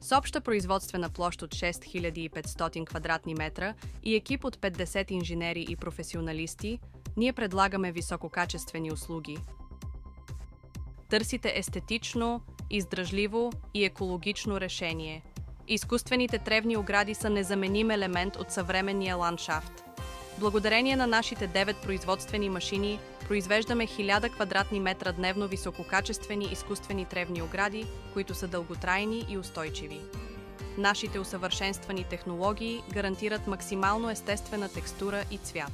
С обща производствена площ от 6500 квадратни метра и екип от 50 инженери и професионалисти, ние предлагаме висококачествени услуги. Търсите естетично, издръжливо и екологично решение. Изкуствените тревни огради са незаменим елемент от съвременния ландшафт. Благодарение на нашите 9 производствени машини, произвеждаме 1000 квадратни метра дневно висококачествени изкуствени тревни огради, които са дълготрайни и устойчиви. Нашите усъвършенствани технологии гарантират максимално естествена текстура и цвят.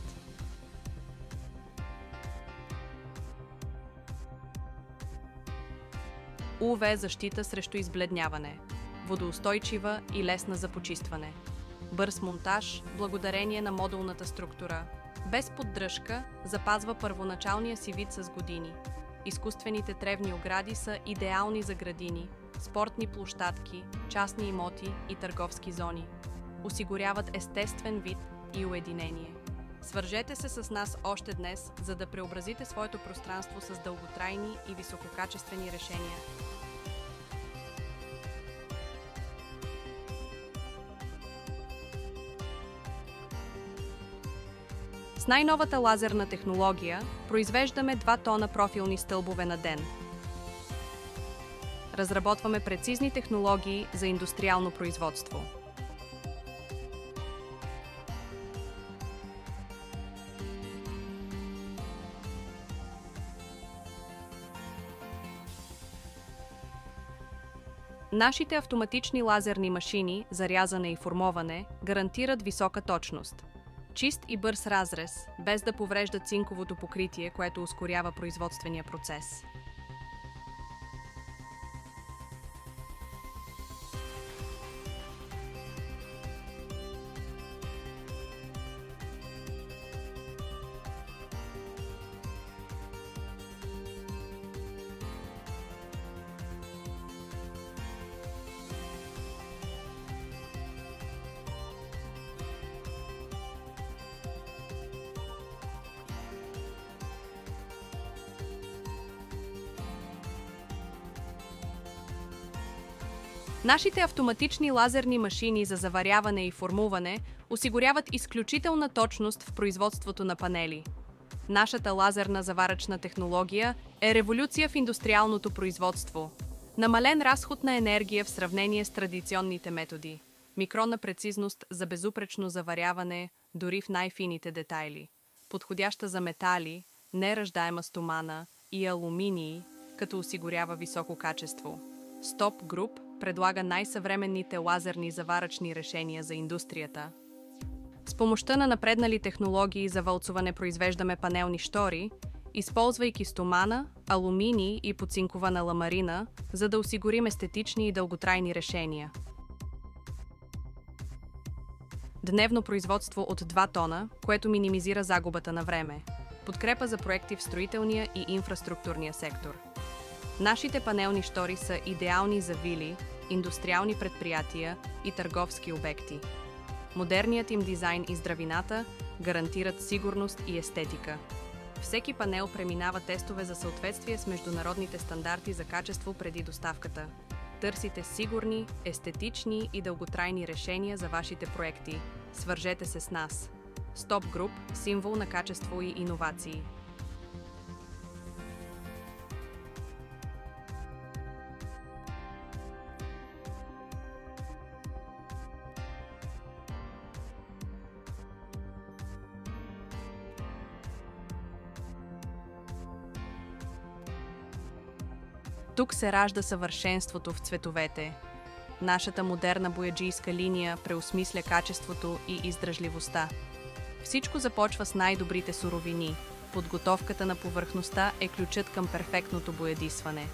УВ защита срещу избледняване, водоустойчива и лесна за почистване. Бърз монтаж, благодарение на модулната структура. Без поддръжка, запазва първоначалния си вид с години. Изкуствените тревни огради са идеални за градини, спортни площадки, частни имоти и търговски зони. Осигуряват естествен вид и уединение. Свържете се с нас още днес, за да преобразите своето пространство с дълготрайни и висококачествени решения. С най-новата лазерна технология произвеждаме 2 тона профилни стълбове на ден. Разработваме прецизни технологии за индустриално производство. Нашите автоматични лазерни машини за рязане и формоване гарантират висока точност. Чист и бърз разрез, без да поврежда цинковото покритие, което ускорява производствения процес. Нашите автоматични лазерни машини за заваряване и формуване осигуряват изключителна точност в производството на панели. Нашата лазерна заварачна технология е революция в индустриалното производство. Намален разход на енергия в сравнение с традиционните методи. Микронна прецизност за безупречно заваряване, дори в най-фините детайли. Подходяща за метали, нераждаема стомана и алуминии, като осигурява високо качество. Стоп Груп предлага най-съвременните лазерни заварачни решения за индустрията. С помощта на напреднали технологии за валцуване произвеждаме панелни щори, използвайки стомана, алуминий и поцинкована ламарина, за да осигурим естетични и дълготрайни решения. Дневно производство от 2 тона, което минимизира загубата на време. Подкрепа за проекти в строителния и инфраструктурния сектор. Нашите панелни щори са идеални за вили, индустриални предприятия и търговски обекти. Модерният им дизайн и здравината гарантират сигурност и естетика. Всеки панел преминава тестове за съответствие с международните стандарти за качество преди доставката. Търсите сигурни, естетични и дълготрайни решения за вашите проекти. Свържете се с нас. Стоп Груп – символ на качество и иновации. Тук се ражда съвършенството в цветовете. Нашата модерна бояджийска линия преосмисля качеството и издръжливостта. Всичко започва с най-добрите суровини. Подготовката на повърхността е ключът към перфектното боядисване.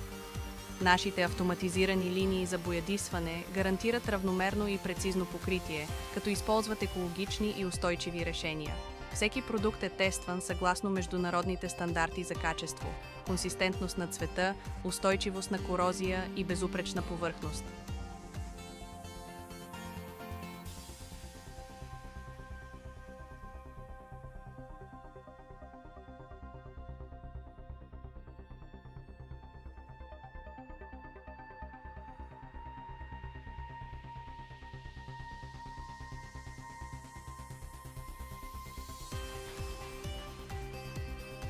Нашите автоматизирани линии за боядисване гарантират равномерно и прецизно покритие, като използват екологични и устойчиви решения. Всеки продукт е тестван съгласно международните стандарти за качество, консистентност на цвета, устойчивост на корозия и безупречна повърхност.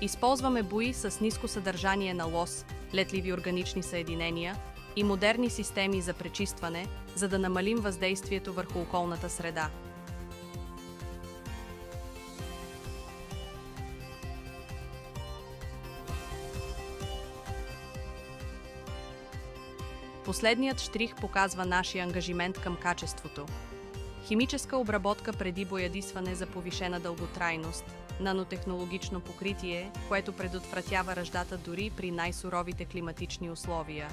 Използваме буи с ниско съдържание на лос, летливи органични съединения и модерни системи за пречистване, за да намалим въздействието върху околната среда. Последният щрих показва нашия ангажимент към качеството. Химическа обработка преди боядисване за повишена дълготрайност, нанотехнологично покритие, което предотвратява ръждата дори при най-суровите климатични условия.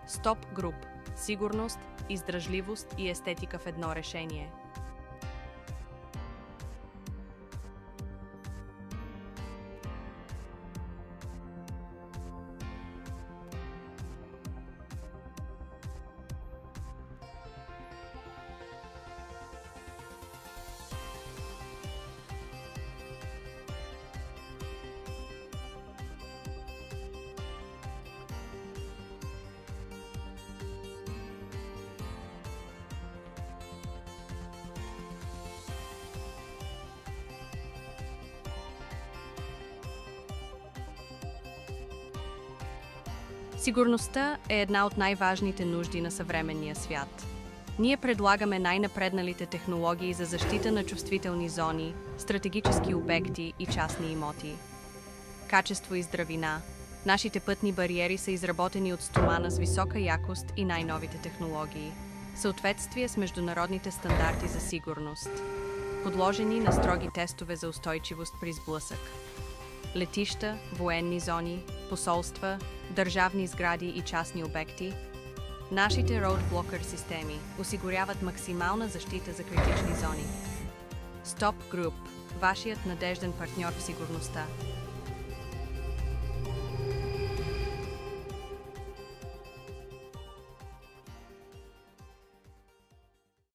Стоп Груп – сигурност, издръжливост и естетика в едно решение. Сигурността е една от най-важните нужди на съвременния свят. Ние предлагаме най-напредналите технологии за защита на чувствителни зони, стратегически обекти и частни имоти. Качество и здравина. Нашите пътни бариери са изработени от стомана с висока якост и най-новите технологии. Съответствие с международните стандарти за сигурност. Подложени на строги тестове за устойчивост при сблъсък. Летища, военни зони, посолства, държавни сгради и частни обекти. Нашите Roadblocker системи осигуряват максимална защита за критични зони. Stop Group – вашият надежден партньор в сигурността.